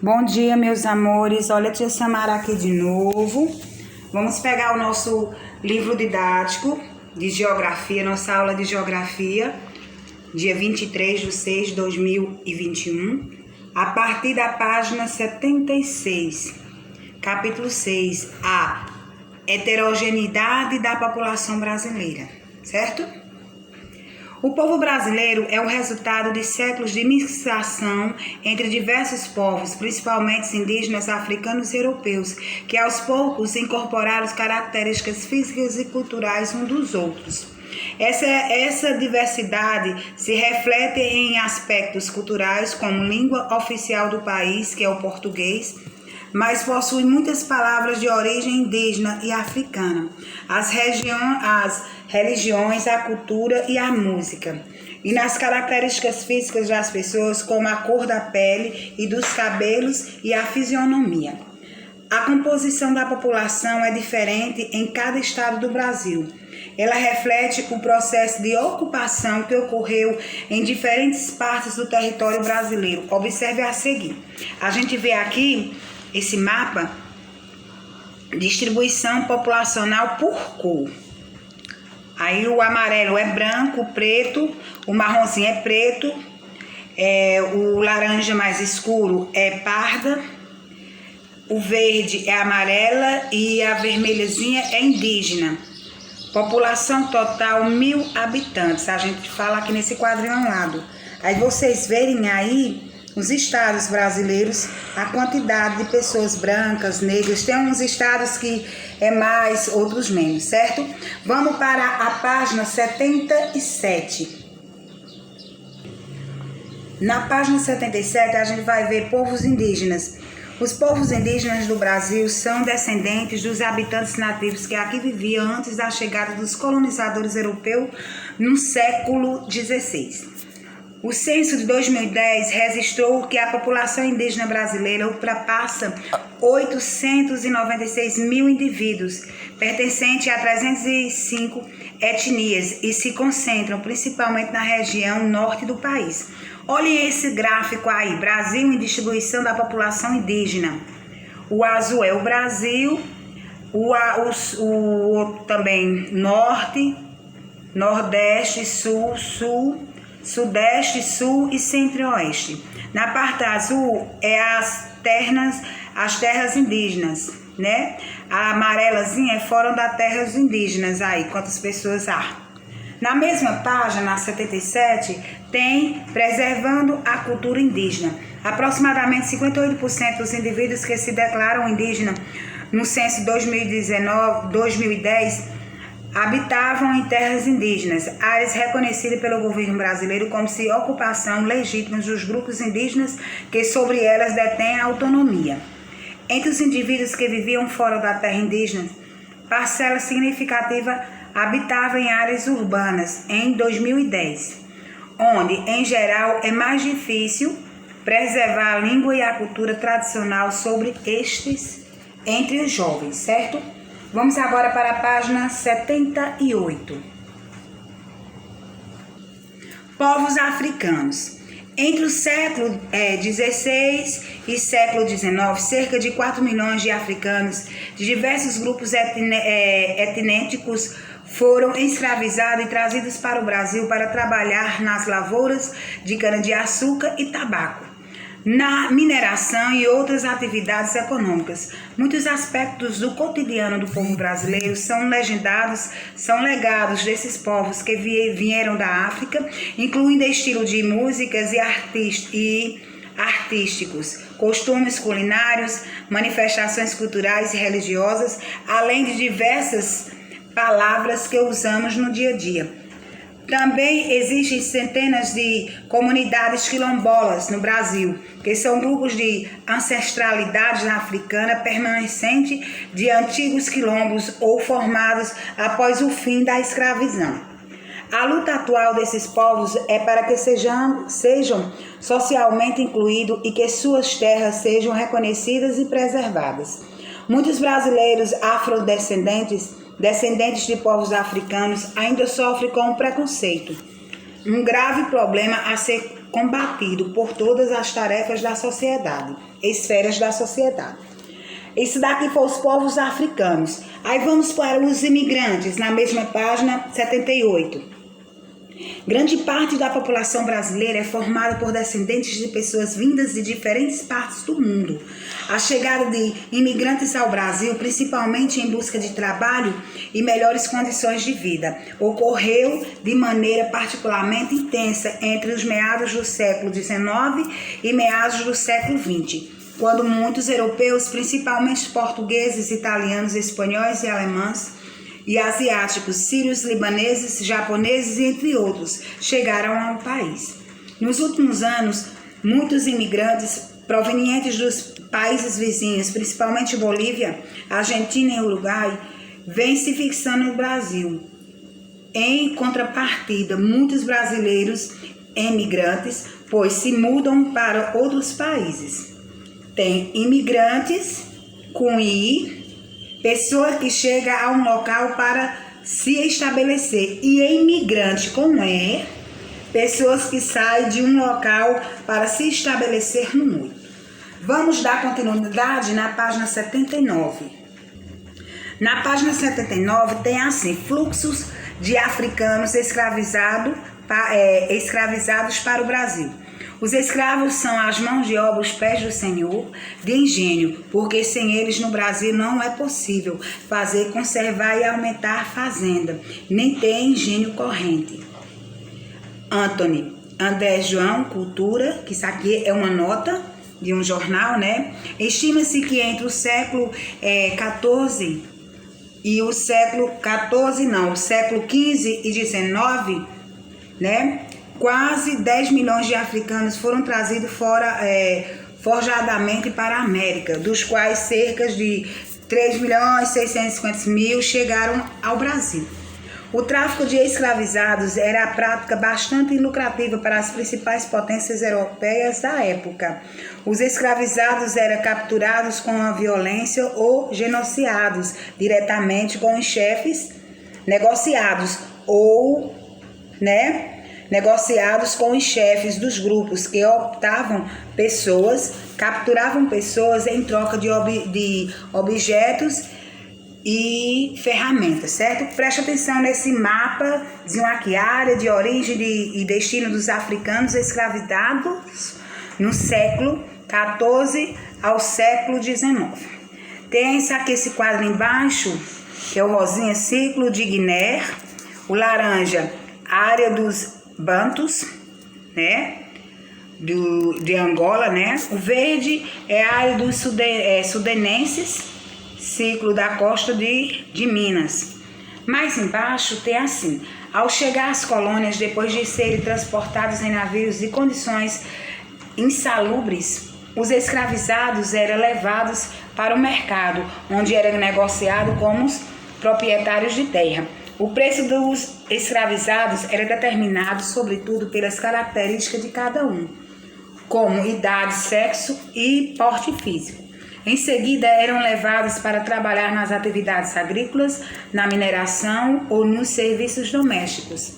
Bom dia, meus amores. Olha a tia Samara aqui de novo. Vamos pegar o nosso livro didático de geografia, nossa aula de geografia, dia 23/6/2021, a partir da página 76, capítulo 6, a heterogeneidade da população brasileira, certo? O povo brasileiro é o resultado de séculos de mixação entre diversos povos, principalmente indígenas, africanos e europeus, que aos poucos incorporaram as características físicas e culturais uns dos outros. Essa diversidade se reflete em aspectos culturais, como língua oficial do país, que é o português, mas possui muitas palavras de origem indígena e africana, as religiões, a cultura e a música, e nas características físicas das pessoas, como a cor da pele e dos cabelos e a fisionomia. A composição da população é diferente em cada estado do Brasil. Ela reflete o processo de ocupação que ocorreu em diferentes partes do território brasileiro. Observe a seguir. A gente vê aqui esse mapa, distribuição populacional por cor. Aí o amarelo é branco, o preto, o marronzinho é preto, o laranja mais escuro é parda, o verde é amarela e a vermelhazinha é indígena. População total 1.000 habitantes, a gente fala aqui nesse quadrinho ao lado. Aí vocês verem aí os estados brasileiros, a quantidade de pessoas brancas, negras, tem uns estados que é mais, outros menos, certo? Vamos para a página 77. Na página 77 a gente vai ver povos indígenas. Os povos indígenas do Brasil são descendentes dos habitantes nativos que aqui viviam antes da chegada dos colonizadores europeus no século XVI. O censo de 2010 registrou que a população indígena brasileira ultrapassa 896 mil indivíduos, pertencentes a 305 etnias e se concentram principalmente na região norte do país. Olhem esse gráfico aí, Brasil em distribuição da população indígena. O azul é o Brasil, o outro também norte, nordeste, sul, sudeste, sul e centro-oeste. Na parte azul é as terras indígenas, né? A amarelazinha é fora das terras indígenas aí, quantas pessoas há. Na mesma página, na 77, tem preservando a cultura indígena. Aproximadamente 58% dos indivíduos que se declaram indígenas no censo 2010 habitavam em terras indígenas, áreas reconhecidas pelo governo brasileiro como se ocupação legítima dos grupos indígenas que sobre elas detêm autonomia. Entre os indivíduos que viviam fora da terra indígena, parcela significativa habitava em áreas urbanas em 2010, onde, em geral, é mais difícil preservar a língua e a cultura tradicional sobre estes entre os jovens, certo? Vamos agora para a página 78. Povos africanos. Entre o século XVI e século XIX, cerca de 4 milhões de africanos de diversos grupos étnicos foram escravizados e trazidos para o Brasil para trabalhar nas lavouras de cana-de-açúcar e tabaco, na mineração e outras atividades econômicas. Muitos aspectos do cotidiano do povo brasileiro são legados desses povos que vieram da África, incluindo estilo de músicas e artísticos, costumes culinários, manifestações culturais e religiosas, além de diversas palavras que usamos no dia a dia. Também existem centenas de comunidades quilombolas no Brasil, que são grupos de ancestralidade africana permanecente de antigos quilombos ou formados após o fim da escravidão. A luta atual desses povos é para que sejam socialmente incluídos e que suas terras sejam reconhecidas e preservadas. Muitos brasileiros afrodescendentes de povos africanos ainda sofrem com o preconceito, um grave problema a ser combatido por todas as tarefas da sociedade, esferas da sociedade. Isso daqui foi os povos africanos. Aí vamos para os imigrantes, na mesma página 78. Grande parte da população brasileira é formada por descendentes de pessoas vindas de diferentes partes do mundo. A chegada de imigrantes ao Brasil, principalmente em busca de trabalho e melhores condições de vida, ocorreu de maneira particularmente intensa entre os meados do século XIX e meados do século XX, quando muitos europeus, principalmente portugueses, italianos, espanhóis e alemães, e asiáticos, sírios, libaneses, japoneses, entre outros, chegaram ao país. Nos últimos anos, muitos imigrantes provenientes dos países vizinhos, principalmente Bolívia, Argentina e Uruguai, vêm se fixando no Brasil. Em contrapartida, muitos brasileiros imigrantes, pois se mudam para outros países. Tem imigrantes com I, pessoa que chega a um local para se estabelecer, e imigrante com E, pessoas que saem de um local para se estabelecer no mundo. Vamos dar continuidade na página 79. Na página 79 tem assim, fluxos de africanos escravizados para o Brasil. Os escravos são as mãos de obra, os pés do senhor de engenho, porque sem eles no Brasil não é possível fazer, conservar e aumentar a fazenda, nem ter engenho corrente. Antony, André João, Cultura, que isso aqui é uma nota de um jornal, né? Estima-se que entre o século XIV e o século XV e XIX, né? Quase 10 milhões de africanos foram trazidos forjadamente para a América, dos quais cerca de 3.650.000 chegaram ao Brasil. O tráfico de escravizados era a prática bastante lucrativa para as principais potências europeias da época. Os escravizados eram capturados com a violência ou genocidados diretamente com os chefes, negociados com os chefes dos grupos que capturavam pessoas em troca de objetos e ferramentas, certo? Preste atenção nesse mapa, dizendo aqui, área de origem e destino dos africanos escravizados no século XIV ao século XIX. Tem esse quadro embaixo, que é o rosinha, ciclo de Guiné, o laranja, área dos Bantus, né, de Angola, né? O verde é a área dos sudanenses, ciclo da costa de Minas. Mais embaixo tem assim, ao chegar às colônias, depois de serem transportados em navios de condições insalubres, os escravizados eram levados para o mercado, onde era negociado com os proprietários de terra. O preço dos escravizados era determinado, sobretudo, pelas características de cada um, como idade, sexo e porte físico. Em seguida, eram levados para trabalhar nas atividades agrícolas, na mineração ou nos serviços domésticos.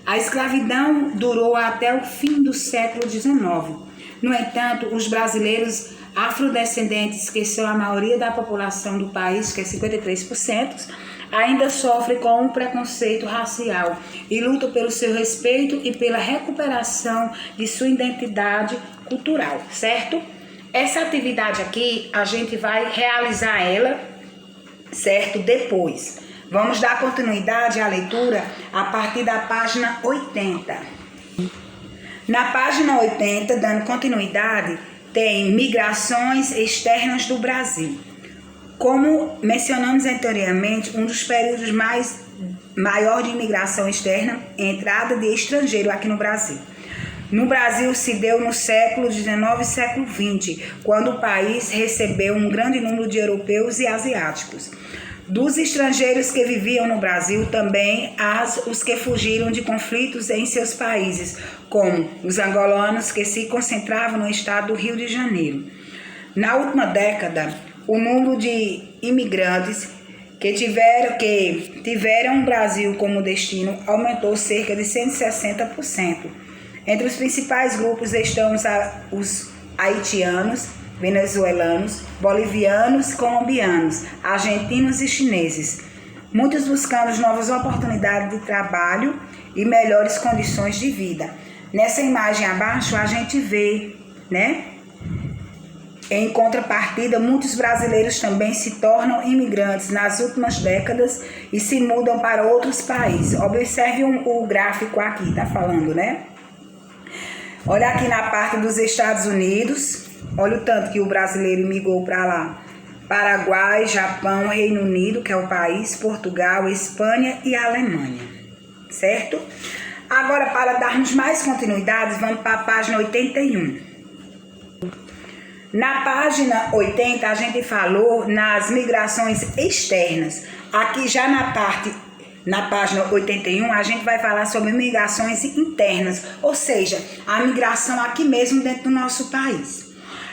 A escravidão durou até o fim do século XIX. No entanto, os brasileiros afrodescendentes, que são a maioria da população do país, que é 53%, ainda sofrem com um preconceito racial e lutam pelo seu respeito e pela recuperação de sua identidade cultural, certo? Essa atividade aqui, a gente vai realizar ela, certo? Depois. Vamos dar continuidade à leitura a partir da página 80. Na página 80, dando continuidade, tem migrações externas do Brasil. Como mencionamos anteriormente, um dos períodos maior de imigração externa é a entrada de estrangeiro aqui no Brasil. No Brasil se deu no século XIX e século XX, quando o país recebeu um grande número de europeus e asiáticos. Dos estrangeiros que viviam no Brasil, também os que fugiram de conflitos em seus países, como os angolanos que se concentravam no estado do Rio de Janeiro. Na última década, o número de imigrantes que tiveram o Brasil como destino aumentou cerca de 160%. Entre os principais grupos estão os haitianos, venezuelanos, bolivianos, colombianos, argentinos e chineses, muitos buscando novas oportunidades de trabalho e melhores condições de vida. Nessa imagem abaixo a gente vê, né? Em contrapartida, muitos brasileiros também se tornam imigrantes nas últimas décadas e se mudam para outros países. Observe o gráfico aqui, tá falando, né? Olha aqui na parte dos Estados Unidos, olha o tanto que o brasileiro migrou para lá. Paraguai, Japão, Reino Unido, que é o país, Portugal, Espanha e Alemanha, certo? Agora, para darmos mais continuidade, vamos para a página 81. Na página 80, a gente falou nas migrações externas. Aqui já na página 81, a gente vai falar sobre migrações internas, ou seja, a migração aqui mesmo dentro do nosso país.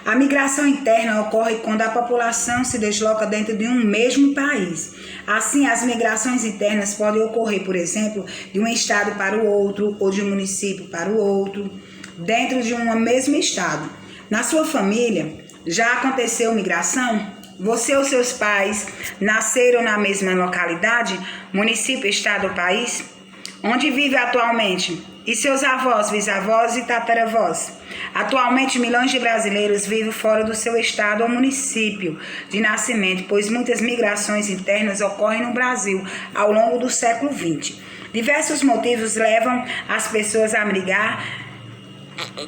A migração interna ocorre quando a população se desloca dentro de um mesmo país. Assim, as migrações internas podem ocorrer, por exemplo, de um estado para o outro ou de um município para o outro, dentro de um mesmo estado. Na sua família, já aconteceu migração? Você ou seus pais nasceram na mesma localidade, município, estado ou país? Onde vive atualmente? E seus avós, bisavós e tataravós? Atualmente, milhões de brasileiros vivem fora do seu estado ou município de nascimento, pois muitas migrações internas ocorrem no Brasil ao longo do século XX. Diversos motivos levam as pessoas a migrar: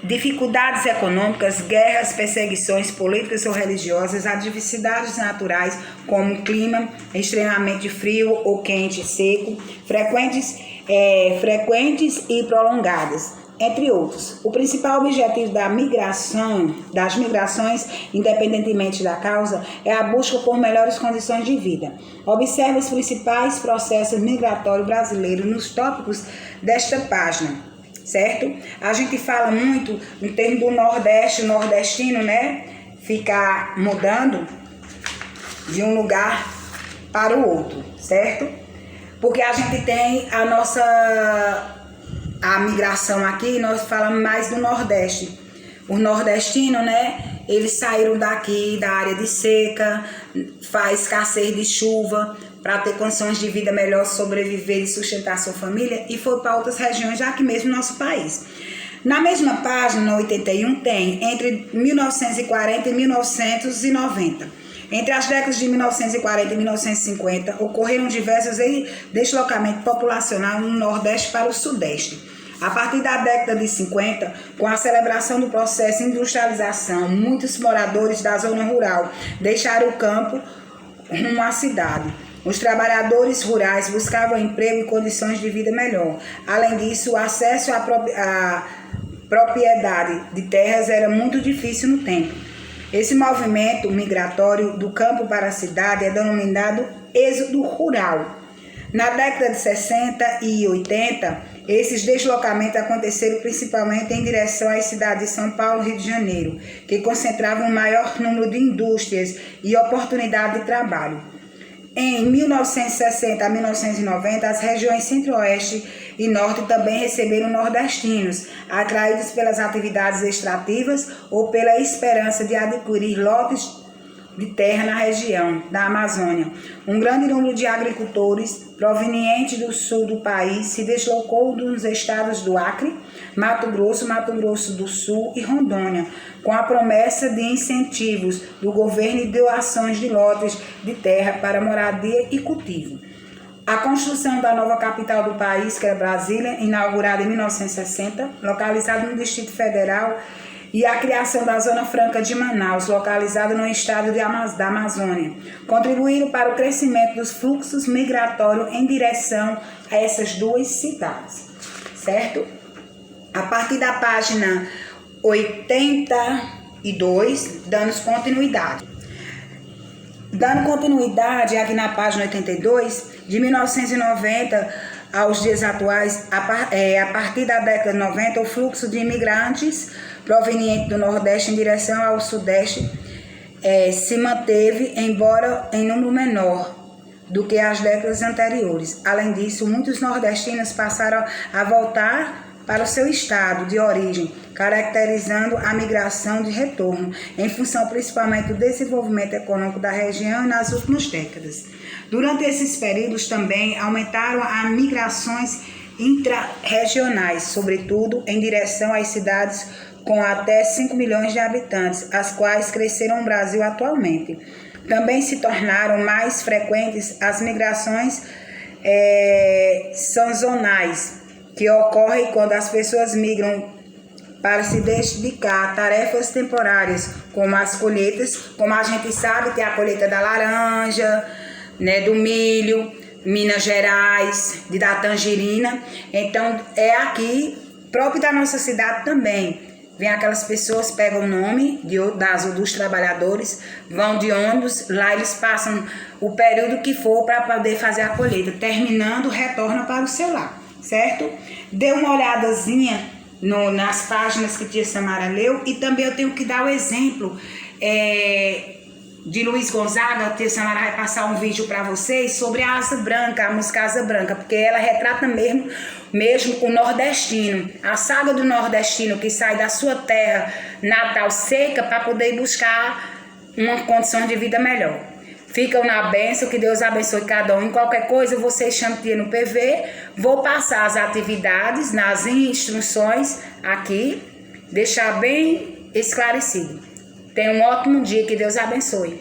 dificuldades econômicas, guerras, perseguições políticas ou religiosas, adversidades naturais como o clima extremamente frio ou quente, seco, frequentes e prolongadas, entre outros. O principal objetivo das migrações, independentemente da causa, é a busca por melhores condições de vida. Observe os principais processos migratórios brasileiros nos tópicos desta página. Certo? A gente fala muito no termo do Nordeste, o nordestino, né? Ficar mudando de um lugar para o outro, certo? Porque a gente tem a migração aqui, nós falamos mais do Nordeste. Os nordestinos, né? Eles saíram daqui da área de seca, faz escassez de chuva, para ter condições de vida melhor, sobreviver e sustentar sua família, e foi para outras regiões, já aqui mesmo no nosso país. Na mesma página, no 81, tem entre 1940 e 1990. Entre as décadas de 1940 e 1950, ocorreram diversos deslocamentos populacionais no Nordeste para o Sudeste. A partir da década de 50, com a celebração do processo de industrialização, muitos moradores da zona rural deixaram o campo rumo à cidade. Os trabalhadores rurais buscavam emprego e condições de vida melhor. Além disso, o acesso à propriedade de terras era muito difícil no tempo. Esse movimento migratório do campo para a cidade é denominado êxodo rural. Na década de 60 e 80, esses deslocamentos aconteceram principalmente em direção às cidades de São Paulo e Rio de Janeiro, que concentravam um maior número de indústrias e oportunidades de trabalho. Em 1960 a 1990, as regiões Centro-Oeste e Norte também receberam nordestinos, atraídos pelas atividades extrativas ou pela esperança de adquirir lotes de terra na região da Amazônia. Um grande número de agricultores provenientes do sul do país se deslocou dos estados do Acre, Mato Grosso do Sul e Rondônia, com a promessa de incentivos do governo e doações de lotes de terra para moradia e cultivo. A construção da nova capital do país, que é Brasília, inaugurada em 1960, localizada no Distrito Federal, e a criação da Zona Franca de Manaus, localizada no estado da Amazônia, contribuíram para o crescimento dos fluxos migratórios em direção a essas duas cidades, certo? A partir da página 82, dando continuidade. Dando continuidade aqui na página 82, de 1990 aos dias atuais, a partir da década de 90, o fluxo de imigrantes proveniente do Nordeste em direção ao Sudeste se manteve, embora em número menor do que as décadas anteriores. Além disso, muitos nordestinos passaram a voltar para o seu estado de origem, caracterizando a migração de retorno, em função principalmente do desenvolvimento econômico da região nas últimas décadas. Durante esses períodos também aumentaram as migrações intra-regionais, sobretudo em direção às cidades com até 5 milhões de habitantes, as quais cresceram no Brasil atualmente. Também se tornaram mais frequentes as migrações sazonais, que ocorrem quando as pessoas migram para se dedicar a tarefas temporárias, como as colheitas, como a gente sabe, tem a colheita da laranja, né, do milho, Minas Gerais, da tangerina. Então, é aqui, próprio da nossa cidade também. Vem aquelas pessoas, pegam o nome dos trabalhadores, vão de ônibus, lá eles passam o período que for para poder fazer a colheita. Terminando, retorna para o seu lar, certo? Dê uma olhadazinha nas páginas que tia Samara leu, e também eu tenho que dar o exemplo de Luiz Gonzaga. A tia Samara vai passar um vídeo para vocês sobre a Asa Branca, a música Asa Branca, porque ela retrata mesmo o nordestino, a saga do nordestino que sai da sua terra natal seca para poder buscar uma condição de vida melhor. Ficam na bênção, que Deus abençoe cada um. Em qualquer coisa, vocês chamam tia no PV, vou passar as atividades nas instruções aqui, deixar bem esclarecido. Tenha um ótimo dia, que Deus abençoe.